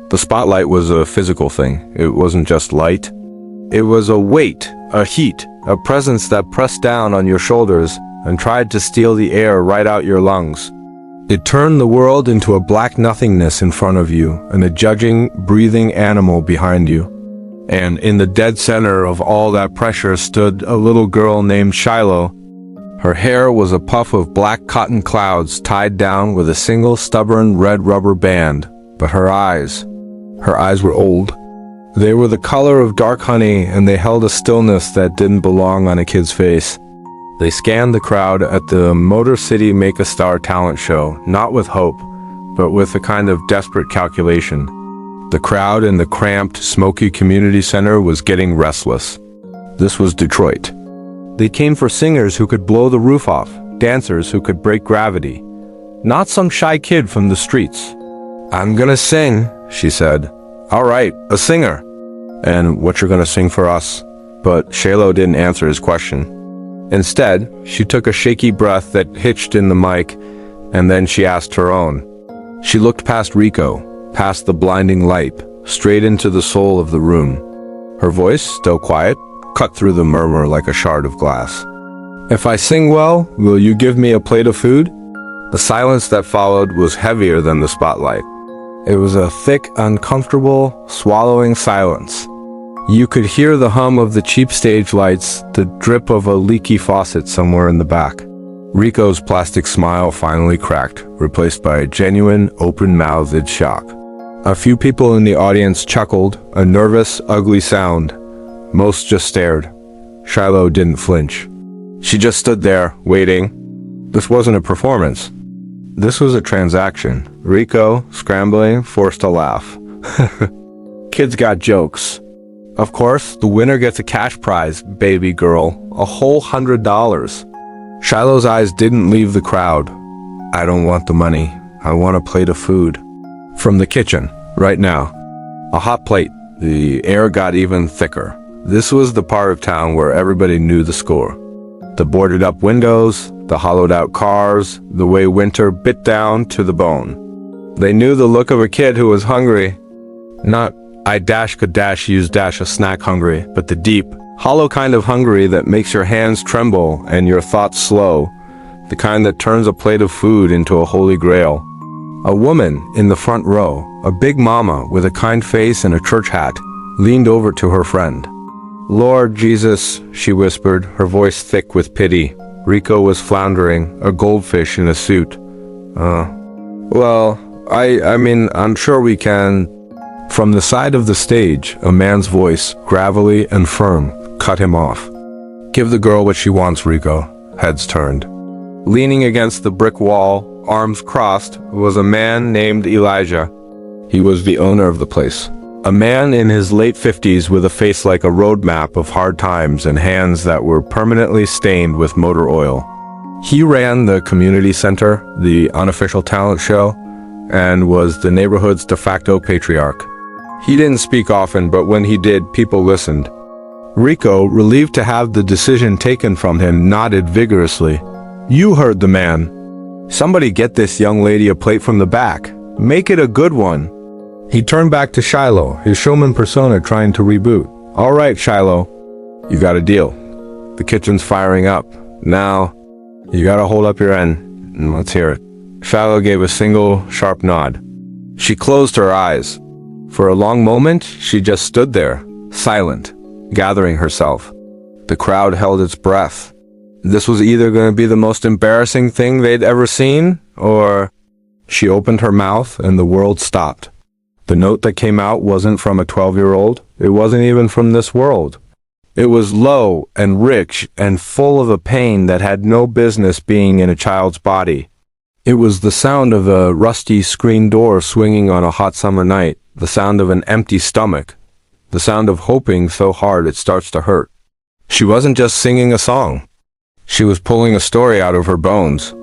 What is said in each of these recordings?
The spotlight was a physical thing. It wasn't just light. It was a weight, a heat, a presence that pressed down on your shoulders and tried to steal the air right out your lungs. It turned the world into a black nothingness in front of you and a judging, breathing animal behind you. And in the dead center of all that pressure stood a little girl named Shiloh. Her hair was a puff of black cotton clouds tied down with a single stubborn red rubber band, but her eyes were old. They were the color of dark honey, and they held a stillness that didn't belong on a kid's face. They scanned the crowd at the Motor City Make a Star talent show, not with hope, but with a kind of desperate calculation. The crowd in the cramped, smoky community center was getting restless. This was Detroit. They came for singers who could blow the roof off, dancers who could break gravity, not some shy kid from the streets. "I'm gonna sing," she said. "All right, a singer." "And what you're gonna sing for us?" But Shiloh didn't answer his question. Instead, she took a shaky breath that hitched in the mic, and then she asked her own. She looked past Rico, past the blinding light, straight into the soul of the room. Her voice, still quiet, cut through the murmur like a shard of glass. "If I sing well, will you give me a plate of food?" The silence that followed was heavier than the spotlight. It was a thick, uncomfortable, swallowing silence. You could hear the hum of the cheap stage lights, the drip of a leaky faucet somewhere in the back. Rico's plastic smile finally cracked, replaced by a genuine, open-mouthed shock. A few people in the audience chuckled, a nervous, ugly sound. Most just stared. Shiloh didn't flinch. She just stood there, waiting. This wasn't a performance. This was a transaction. Rico, scrambling, forced a laugh. Kids got jokes. Of course, the winner gets a cash prize, baby girl. A whole $100. Shiloh's eyes didn't leave the crowd. "I don't want the money. I want a plate of food." From the kitchen, right now. A hot plate. The air got even thicker. This was the part of town where everybody knew the score. The boarded up windows, the hollowed out cars, the way winter bit down to the bone. They knew the look of a kid who was hungry. Not use a snack hungry, but the deep, hollow kind of hungry that makes your hands tremble and your thoughts slow, the kind that turns a plate of food into a holy grail. A woman in the front row, a big mama with a kind face and a church hat, leaned over to her friend. "Lord Jesus," she whispered, her voice thick with pity. Rico was floundering, a goldfish in a suit. I'm sure we can." From the side of the stage, a man's voice, gravelly and firm, cut him off. "Give the girl what she wants, Rico." Heads turned. Leaning against the brick wall, arms crossed, was a man named Elijah. He was the owner of the place. A man in his late 50s with a face like a road map of hard times and hands that were permanently stained with motor oil. He ran the community center, the unofficial talent show, and was the neighborhood's de facto patriarch. He didn't speak often, but when he did, people listened. Rico, relieved to have the decision taken from him, nodded vigorously. "You heard the man. Somebody get this young lady a plate from the back. Make it a good one." He turned back to Shiloh, his showman persona trying to reboot. "All right, Shiloh. You got a deal. The kitchen's firing up. Now, you gotta hold up your end, and let's hear it." Shiloh gave a single, sharp nod. She closed her eyes. For a long moment, she just stood there, silent, gathering herself. The crowd held its breath. This was either going to be the most embarrassing thing they'd ever seen, or... She opened her mouth, and the world stopped. The note that came out wasn't from a 12-year-old. It wasn't even from this world. It was low and rich and full of a pain that had no business being in a child's body. It was the sound of a rusty screen door swinging on a hot summer night, the sound of an empty stomach, the sound of hoping so hard it starts to hurt. She wasn't just singing a song. She was pulling a story out of her bones.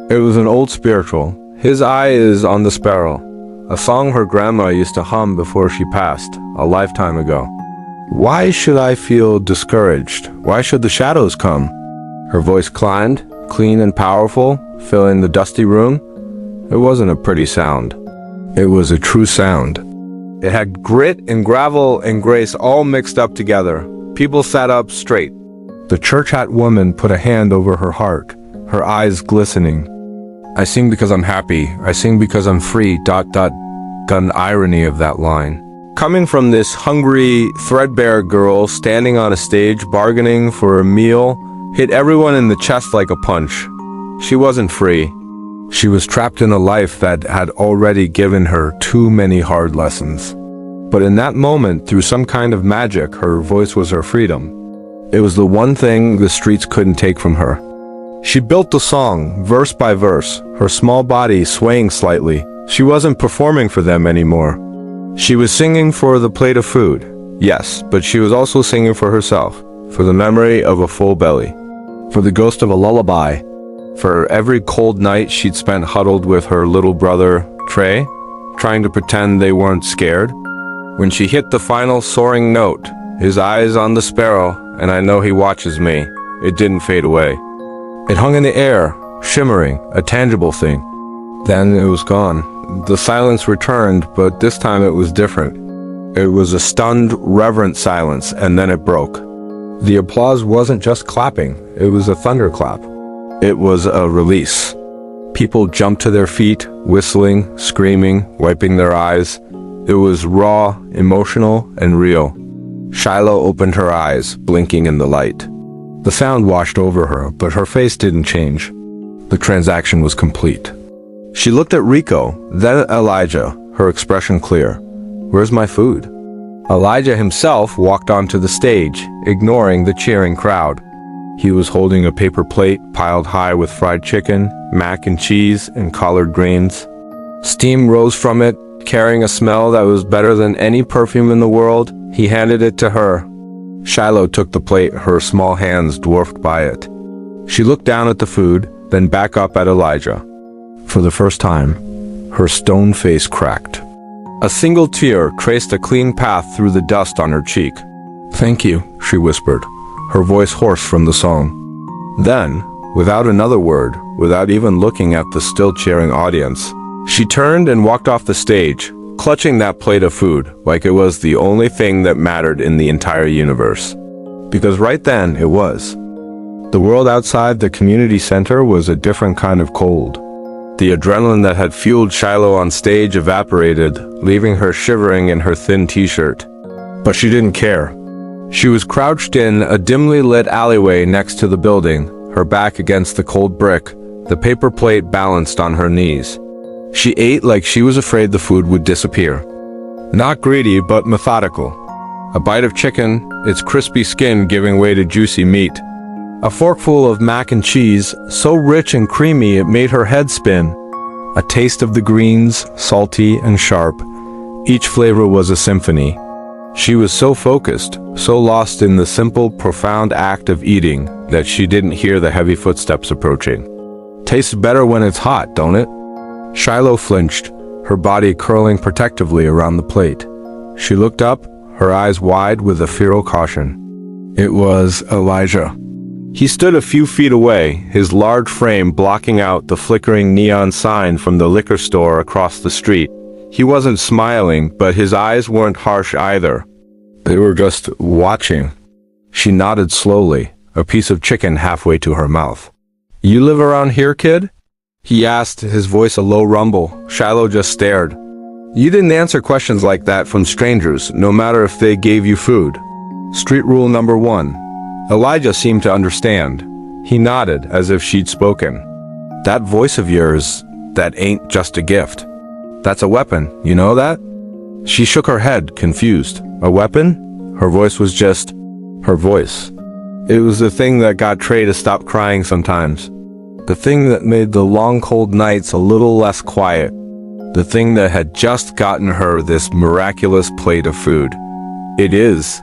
It was an old spiritual, "His Eye is on the Sparrow," a song her grandma used to hum before she passed, a lifetime ago. "Why should I feel discouraged? Why should the shadows come?" Her voice climbed, clean and powerful, filling the dusty room. It wasn't a pretty sound. It was a true sound. It had grit and gravel and grace all mixed up together. People sat up straight. The church hat woman put a hand over her heart, her eyes glistening. I sing because I'm happy. I sing because I'm free. ... Got an irony of that line. Coming from this hungry, threadbare girl standing on a stage bargaining for a meal, hit everyone in the chest like a punch. She wasn't free. She was trapped in a life that had already given her too many hard lessons. But in that moment, through some kind of magic, her voice was her freedom. It was the one thing the streets couldn't take from her. She built the song, verse by verse, her small body swaying slightly. She wasn't performing for them anymore. She was singing for the plate of food, yes, but she was also singing for herself, for the memory of a full belly, for the ghost of a lullaby, for every cold night she'd spent huddled with her little brother, Trey, trying to pretend they weren't scared. When she hit the final soaring note, his eyes on the sparrow, and I know he watches me, it didn't fade away. It hung in the air, shimmering, a tangible thing. Then it was gone. The silence returned, but this time it was different. It was a stunned, reverent silence, and then it broke. The applause wasn't just clapping, it was a thunderclap. It was a release. People jumped to their feet, whistling, screaming, wiping their eyes. It was raw, emotional, and real. Shiloh opened her eyes, blinking in the light. The sound washed over her, but her face didn't change. The transaction was complete. She looked at Rico, then Elijah, her expression clear. "Where's my food?" Elijah himself walked onto the stage, ignoring the cheering crowd. He was holding a paper plate piled high with fried chicken, mac and cheese, and collard greens. Steam rose from it, carrying a smell that was better than any perfume in the world. He handed it to her. Shiloh took the plate, her small hands dwarfed by it. She looked down at the food, then back up at Elijah. For the first time, her stone face cracked. A single tear traced a clean path through the dust on her cheek. "Thank you," she whispered, her voice hoarse from the song. Then, without another word, without even looking at the still cheering audience, she turned and walked off the stage, clutching that plate of food like it was the only thing that mattered in the entire universe. Because right then, it was. The world outside the community center was a different kind of cold. The adrenaline that had fueled Shiloh on stage evaporated, leaving her shivering in her thin t-shirt. But she didn't care. She was crouched in a dimly lit alleyway next to the building, her back against the cold brick, the paper plate balanced on her knees. She ate like she was afraid the food would disappear. Not greedy, but methodical. A bite of chicken, its crispy skin giving way to juicy meat. A forkful of mac and cheese, so rich and creamy it made her head spin. A taste of the greens, salty and sharp. Each flavor was a symphony. She was so focused, so lost in the simple, profound act of eating, that she didn't hear the heavy footsteps approaching. Tastes better when it's hot, don't it? Shiloh flinched, her body curling protectively around the plate. She looked up, her eyes wide with a feral caution. It was Elijah. He stood a few feet away, his large frame blocking out the flickering neon sign from the liquor store across the street. He wasn't smiling, but his eyes weren't harsh either. They were just watching. She nodded slowly, a piece of chicken halfway to her mouth. "You live around here, kid?" he asked, his voice a low rumble. Shiloh just stared. You didn't answer questions like that from strangers, no matter if they gave you food. Street rule number 1. Elijah seemed to understand. He nodded as if she'd spoken. "That voice of yours, that ain't just a gift. That's a weapon, you know that?" She shook her head, confused. A weapon? Her voice was just her voice. It was the thing that got Trey to stop crying sometimes. The thing that made the long cold nights a little less quiet. The thing that had just gotten her this miraculous plate of food. "It is,"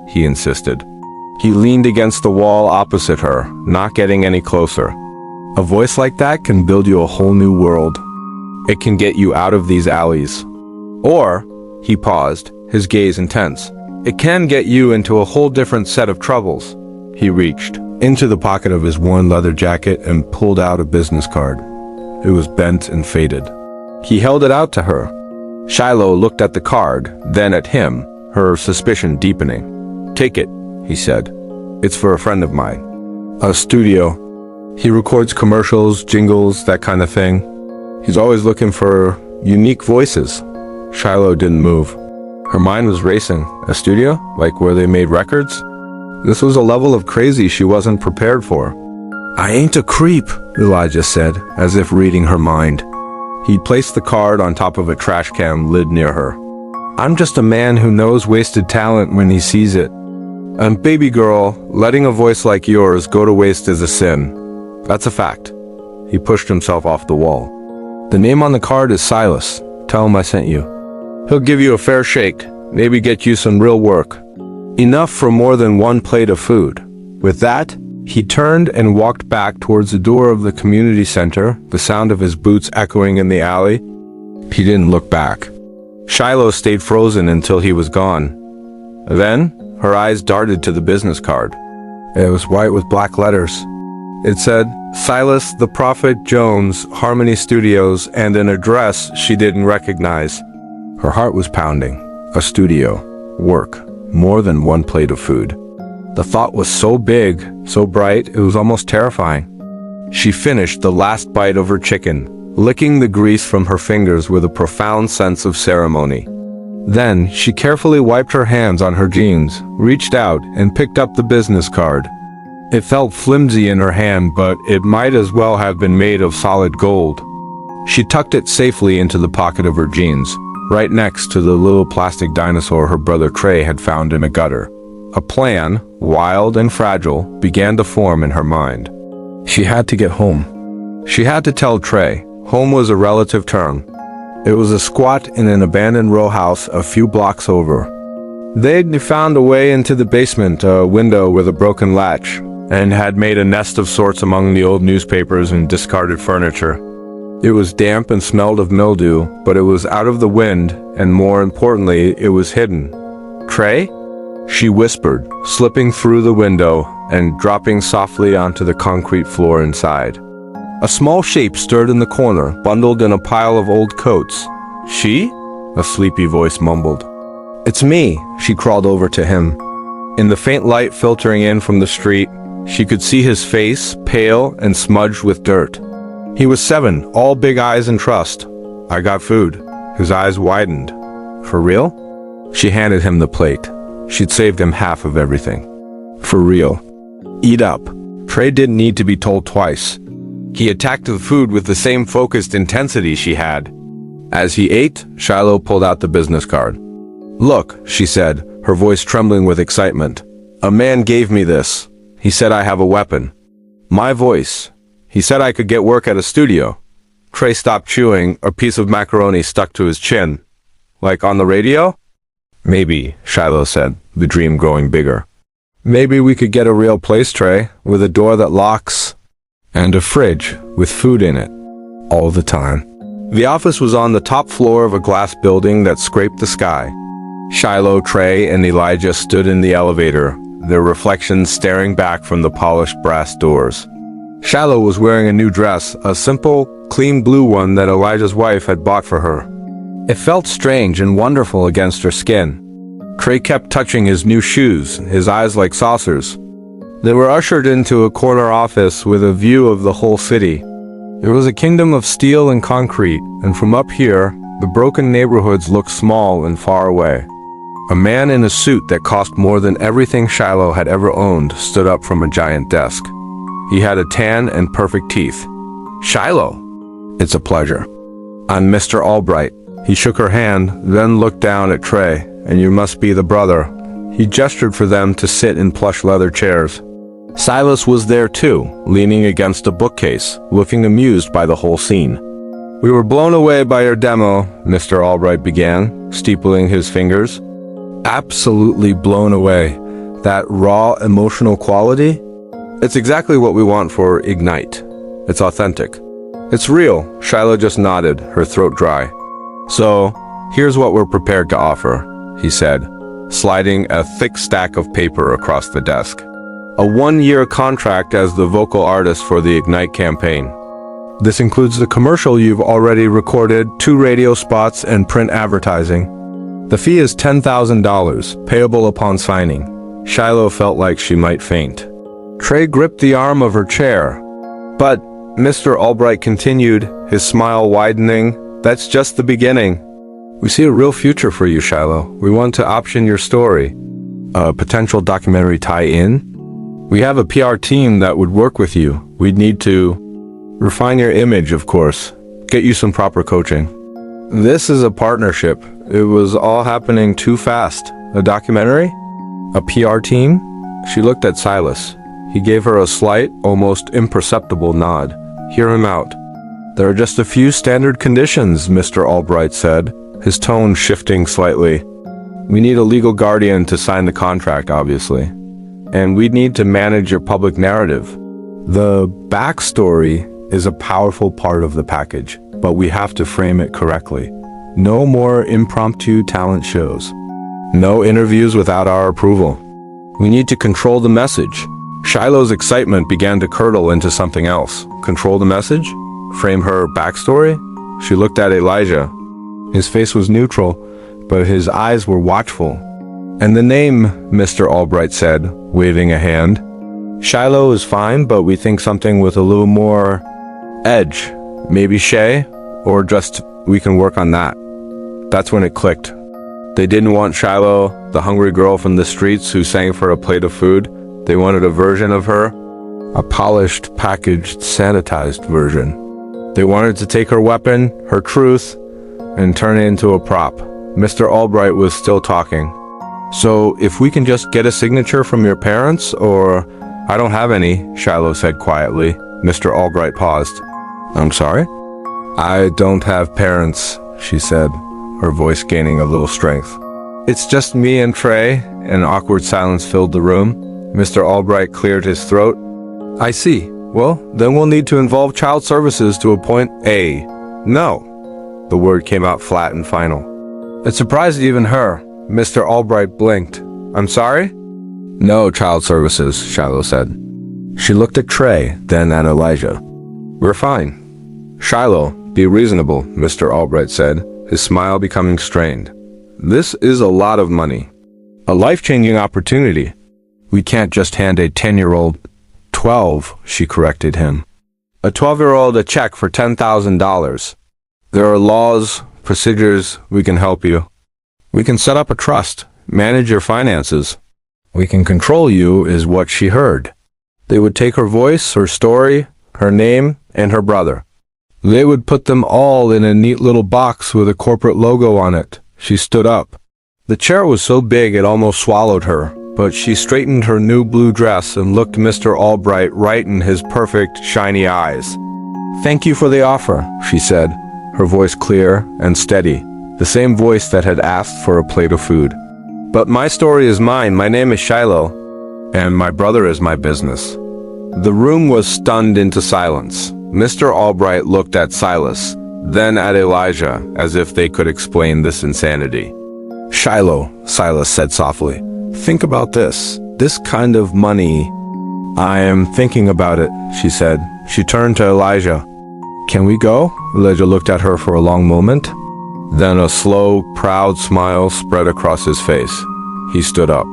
he insisted. He leaned against the wall opposite her, not getting any closer. A voice like that can build you a whole new world. It can get you out of these alleys. Or, he paused, his gaze intense, it can get you into a whole different set of troubles. He reached into the pocket of his worn leather jacket and pulled out a business card. It was bent and faded. He held it out to her. Shiloh looked at the card, then at him, her suspicion deepening. "Take it," he said. "It's for a friend of mine. A studio. He records commercials, jingles, that kind of thing. He's always looking for unique voices." Shiloh didn't move. Her mind was racing. A studio? Like where they made records? This was a level of crazy she wasn't prepared for. "I ain't a creep," Elijah said, as if reading her mind. He placed the card on top of a trash can lid near her. "I'm just a man who knows wasted talent when he sees it. And baby girl, letting a voice like yours go to waste is a sin. That's a fact." He pushed himself off the wall. "The name on the card is Silas. Tell him I sent you. He'll give you a fair shake, maybe get you some real work. Enough for more than one plate of food." With that, he turned and walked back towards the door of the community center, the sound of his boots echoing in the alley. He didn't look back. Shiloh stayed frozen until he was gone. Then, her eyes darted to the business card. It was white with black letters. It said, Silas the Prophet Jones, Harmony Studios, and an address she didn't recognize. Her heart was pounding. A studio. Work. More than one plate of food. The thought was so big, so bright, it was almost terrifying. She finished the last bite of her chicken, licking the grease from her fingers with a profound sense of ceremony. Then, she carefully wiped her hands on her jeans, reached out, and picked up the business card. It felt flimsy in her hand, but it might as well have been made of solid gold. She tucked it safely into the pocket of her jeans, right next to the little plastic dinosaur her brother Trey had found in a gutter. A plan, wild and fragile, began to form in her mind. She had to get home. She had to tell Trey. Home was a relative term. It was a squat in an abandoned row house a few blocks over. They'd found a way into the basement, a window with a broken latch, and had made a nest of sorts among the old newspapers and discarded furniture. It was damp and smelled of mildew, but it was out of the wind, and more importantly, it was hidden. "Trey?" she whispered, slipping through the window and dropping softly onto the concrete floor inside. A small shape stirred in the corner, bundled in a pile of old coats. "She?" a sleepy voice mumbled. "It's me," she crawled over to him. In the faint light filtering in from the street, she could see his face, pale and smudged with dirt. He was 7, all big eyes and trust. "I got food." His eyes widened. "For real?" She handed him the plate. She'd saved him half of everything. "For real. Eat up." Trey didn't need to be told twice. He attacked the food with the same focused intensity she had. As he ate, Shiloh pulled out the business card. "Look," she said, her voice trembling with excitement. "A man gave me this. He said I have a weapon. My voice. He said I could get work at a studio." Trey stopped chewing, a piece of macaroni stuck to his chin. "Like on the radio?" "Maybe," Shiloh said, the dream growing bigger. "Maybe we could get a real place, Trey, with a door that locks, and a fridge with food in it, all the time." The office was on the top floor of a glass building that scraped the sky. Shiloh, Trey, and Elijah stood in the elevator, their reflections staring back from the polished brass doors. Shiloh was wearing a new dress, a simple, clean blue one that Elijah's wife had bought for her. It felt strange and wonderful against her skin. Trey kept touching his new shoes, his eyes like saucers. They were ushered into a corner office with a view of the whole city. It was a kingdom of steel and concrete, and from up here, the broken neighborhoods looked small and far away. A man in a suit that cost more than everything Shiloh had ever owned stood up from a giant desk. He had a tan and perfect teeth. "Shiloh." "It's a pleasure. I'm Mr. Albright." He shook her hand, then looked down at Trey. "And you must be the brother." He gestured for them to sit in plush leather chairs. Silas was there too, leaning against a bookcase, looking amused by the whole scene. "We were blown away by your demo," Mr. Albright began, steepling his fingers. "Absolutely blown away. That raw emotional quality? It's exactly what we want for Ignite. It's authentic. It's real." Shiloh just nodded, her throat dry. "So, here's what we're prepared to offer," he said, sliding a thick stack of paper across the desk. "A 1-year contract as the vocal artist for the Ignite campaign. This includes the commercial you've already recorded, 2 radio spots, and print advertising. The fee is $10,000, payable upon signing. Shiloh felt like she might faint. Trey gripped the arm of her chair. But, Mr. Albright continued, his smile widening, that's just the beginning. We see a real future for you, Shiloh. We want to option your story. A potential documentary tie-in? We have a PR team that would work with you. We'd need to refine your image, of course. Get you some proper coaching. This is a partnership. It was all happening too fast. A documentary? A PR team? She looked at Silas. He gave her a slight, almost imperceptible nod. Hear him out. There are just a few standard conditions, Mr. Albright said, his tone shifting slightly. We need a legal guardian to sign the contract, obviously. And we'd need to manage your public narrative. The backstory is a powerful part of the package, but we have to frame it correctly. No more impromptu talent shows. No interviews without our approval. We need to control the message. Shiloh's excitement began to curdle into something else. Control the message? Frame her backstory? She looked at Elijah. His face was neutral, but his eyes were watchful. And the name, Mr. Albright said, waving a hand. Shiloh is fine, but we think something with a little more edge. Maybe Shay, or just we can work on that. That's when it clicked. They didn't want Shiloh, the hungry girl from the streets who sang for a plate of food. They wanted a version of her, a polished, packaged, sanitized version. They wanted to take her weapon, her truth, and turn it into a prop. Mr. Albright was still talking. So, if we can just get a signature from your parents, or... I don't have any, Shiloh said quietly. Mr. Albright paused. I'm sorry? I don't have parents, she said, her voice gaining a little strength. It's just me and Trey. An awkward silence filled the room. Mr. Albright cleared his throat. I see. Well, then we'll need to involve child services to appoint a... No. The word came out flat and final. It surprised even her. Mr. Albright blinked. I'm sorry? No child services, Shiloh said. She looked at Trey, then at Elijah. We're fine. Shiloh, be reasonable, Mr. Albright said, his smile becoming strained. This is a lot of money. A life-changing opportunity. We can't just hand a 10-year-old... 12, she corrected him. A 12-year-old a check for $10,000. There are laws, procedures, we can help you. We can set up a trust, manage your finances. We can control you, is what she heard. They would take her voice, her story, her name, and her brother. They would put them all in a neat little box with a corporate logo on it. She stood up. The chair was so big it almost swallowed her, but she straightened her new blue dress and looked Mr. Albright right in his perfect, shiny eyes. Thank you for the offer, she said, her voice clear and steady, the same voice that had asked for a plate of food. But my story is mine. My name is Shiloh, and my brother is my business. The room was stunned into silence. Mr. Albright looked at Silas, then at Elijah, as if they could explain this insanity. Shiloh, Silas said softly, think about this. This kind of money. I am thinking about it, she said. She turned to Elijah. Can we go? Elijah looked at her for a long moment. Then a slow, proud smile spread across his face. He stood up.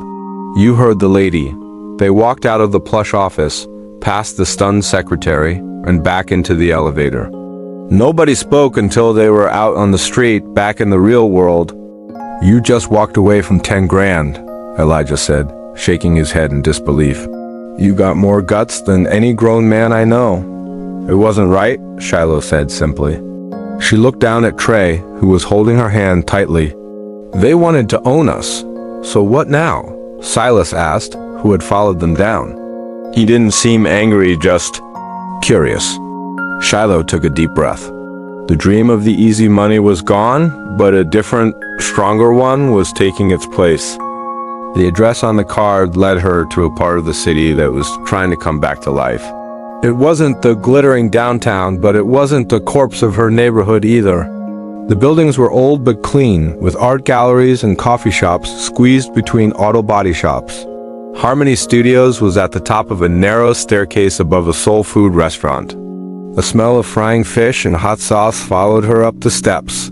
You heard the lady. They walked out of the plush office, past the stunned secretary, and back into the elevator. Nobody spoke until they were out on the street, back in the real world. You just walked away from 10 grand, Elijah said, shaking his head in disbelief. You got more guts than any grown man I know. It wasn't right, Shiloh said simply. She looked down at Trey, who was holding her hand tightly. They wanted to own us. So what now? Silas asked, who had followed them down. He didn't seem angry, just curious. Shiloh took a deep breath. The dream of the easy money was gone, but a different, stronger one was taking its place. The address on the card led her to a part of the city that was trying to come back to life. It wasn't the glittering downtown, but it wasn't the corpse of her neighborhood either. The buildings were old but clean, with art galleries and coffee shops squeezed between auto body shops. Harmony Studios was at the top of a narrow staircase above a soul food restaurant. A smell of frying fish and hot sauce followed her up the steps.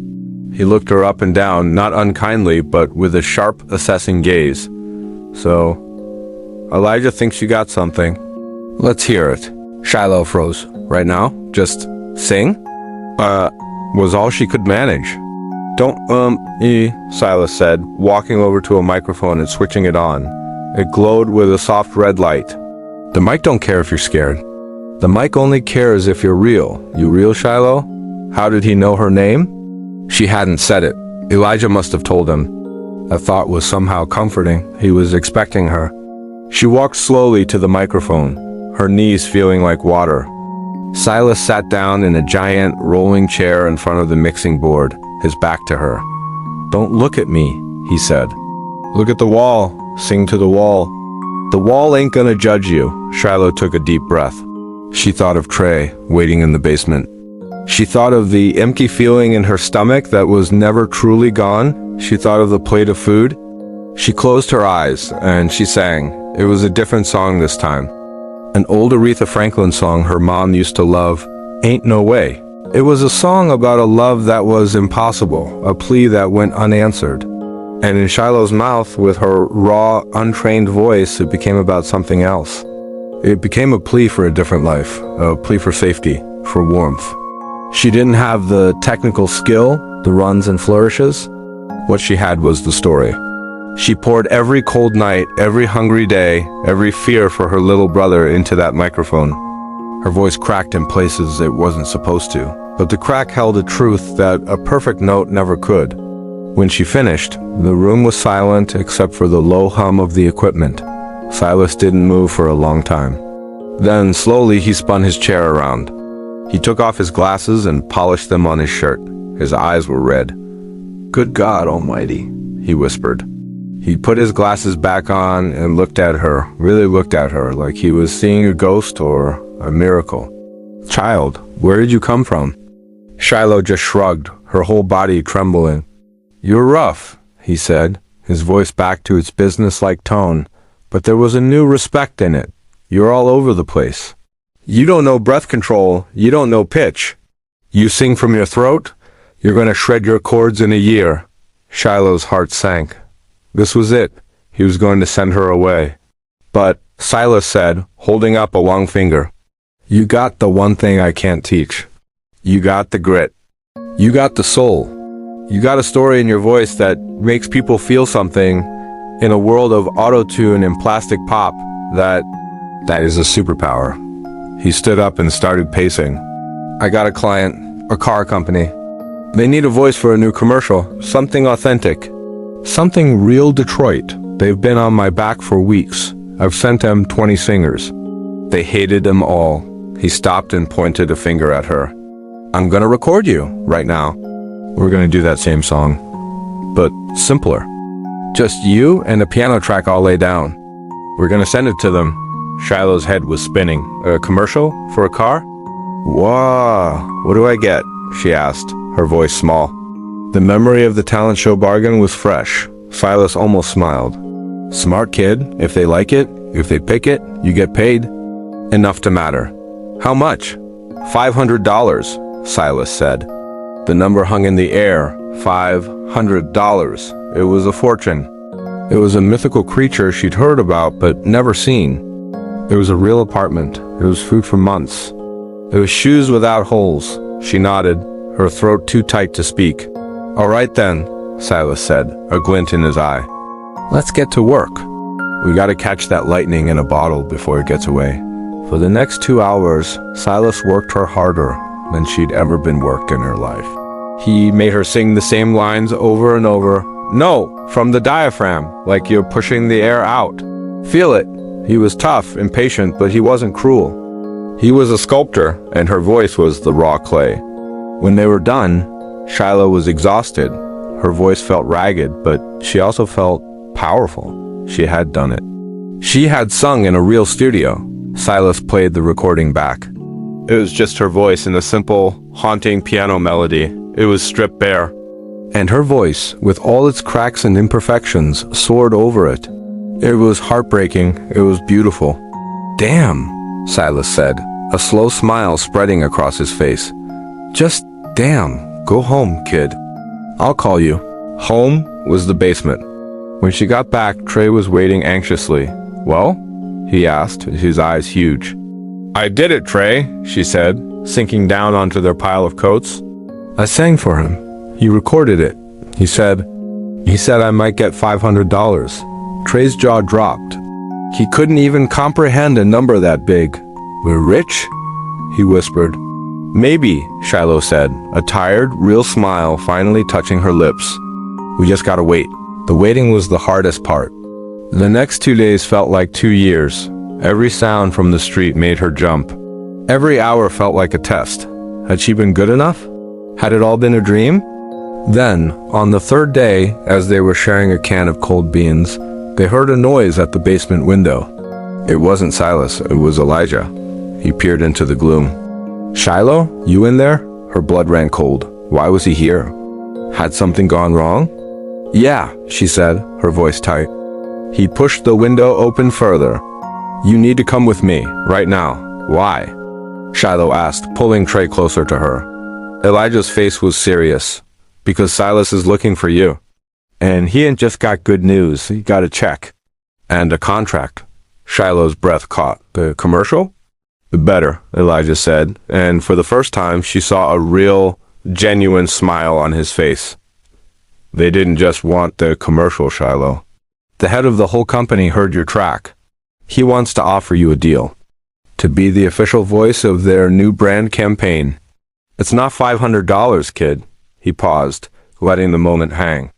He looked her up and down, not unkindly, but with a sharp, assessing gaze. So, Elijah thinks you got something. Let's hear it. Shiloh froze. Right now? Just sing? Was all she could manage. Silas said, walking over to a microphone and switching it on. It glowed with a soft red light. The mic don't care if you're scared. The mic only cares if you're real. You real, Shiloh? How did he know her name? She hadn't said it. Elijah must have told him. That thought was somehow comforting. He was expecting her. She walked slowly to the microphone, her knees feeling like water. Silas sat down in a giant rolling chair in front of the mixing board, his back to her. Don't look at me, he said. Look at the wall. Sing to the wall. The wall ain't gonna judge you. Shiloh took a deep breath. She thought of Trey, waiting in the basement. She thought of the empty feeling in her stomach that was never truly gone. She thought of the plate of food. She closed her eyes, and she sang. It was a different song this time. An old Aretha Franklin song her mom used to love, Ain't No Way. It was a song about a love that was impossible, a plea that went unanswered. And in Shiloh's mouth, with her raw, untrained voice, it became about something else. It became a plea for a different life, a plea for safety, for warmth. She didn't have the technical skill, the runs and flourishes. What she had was the story. She poured every cold night, every hungry day, every fear for her little brother into that microphone. Her voice cracked in places it wasn't supposed to, but the crack held a truth that a perfect note never could. When she finished, the room was silent except for the low hum of the equipment. Silas didn't move for a long time. Then, slowly, he spun his chair around. He took off his glasses and polished them on his shirt. His eyes were red. Good God Almighty, he whispered. He put his glasses back on and looked at her, really looked at her, like he was seeing a ghost or a miracle. Child, where did you come from? Shiloh just shrugged, her whole body trembling. You're rough, he said, his voice back to its business-like tone, but there was a new respect in it. You're all over the place. You don't know breath control, you don't know pitch. You sing from your throat, you're going to shred your chords in a year. Shiloh's heart sank. This was it. He was going to send her away. But, Silas said, holding up a long finger, you got the one thing I can't teach. You got the grit. You got the soul. You got a story in your voice that makes people feel something in a world of auto-tune and plastic pop that is a superpower. He stood up and started pacing. I got a client, a car company. They need a voice for a new commercial, something authentic. Something real Detroit. They've been on my back for weeks. I've sent them 20 singers. They hated them all. He stopped and pointed a finger at her. I'm gonna record you right now. We're gonna do that same song, but simpler. Just you and a piano track all laid down. We're gonna send it to them. Shiloh's head was spinning. A commercial for a car? Wow, what do I get? She asked, her voice small. The memory of the talent show bargain was fresh. Silas almost smiled. Smart kid. If they like it, if they pick it, you get paid. Enough to matter. How much? $500, Silas said. The number hung in the air. $500. It was a fortune. It was a mythical creature she'd heard about but never seen. It was a real apartment. It was food for months. It was shoes without holes. She nodded, her throat too tight to speak. All right then, Silas said, a glint in his eye. Let's get to work. We gotta catch that lightning in a bottle before it gets away. For the next 2 hours, Silas worked her harder than she'd ever been worked in her life. He made her sing the same lines over and over. No, from the diaphragm, like you're pushing the air out. Feel it. He was tough, impatient, but he wasn't cruel. He was a sculptor, and her voice was the raw clay. When they were done, Shiloh was exhausted. Her voice felt ragged, but she also felt powerful. She had done it. She had sung in a real studio. Silas played the recording back. It was just her voice in a simple, haunting piano melody. It was stripped bare. And her voice, with all its cracks and imperfections, soared over it. It was heartbreaking. It was beautiful. Damn, Silas said, a slow smile spreading across his face. Just damn, go home, kid. I'll call you. Home was the basement. When she got back, Trey was waiting anxiously. Well? He asked, his eyes huge. I did it, Trey, she said, sinking down onto their pile of coats. I sang for him. He recorded it. He said I might get $500. Trey's jaw dropped. He couldn't even comprehend a number that big. We're rich? He whispered. Maybe, Shiloh said, a tired, real smile finally touching her lips. We just gotta wait. The waiting was the hardest part. The next 2 days felt like 2 years. Every sound from the street made her jump. Every hour felt like a test. Had she been good enough? Had it all been a dream? Then, on the third day, as they were sharing a can of cold beans, they heard a noise at the basement window. It wasn't Silas, it was Elijah. He peered into the gloom. Shiloh, you in there? Her blood ran cold. Why was he here? Had something gone wrong? Yeah, she said, her voice tight. He pushed the window open further. You need to come with me, right now. Why? Shiloh asked, pulling Trey closer to her. Elijah's face was serious. Because Silas is looking for you. And he ain't just got good news, he got a check. And a contract. Shiloh's breath caught. The commercial? Better, Elijah said, and for the first time she saw a real, genuine smile on his face. They didn't just want the commercial, Shiloh. The head of the whole company heard your track. He wants to offer you a deal. To be the official voice of their new brand campaign. It's not $500, kid. He paused, letting the moment hang.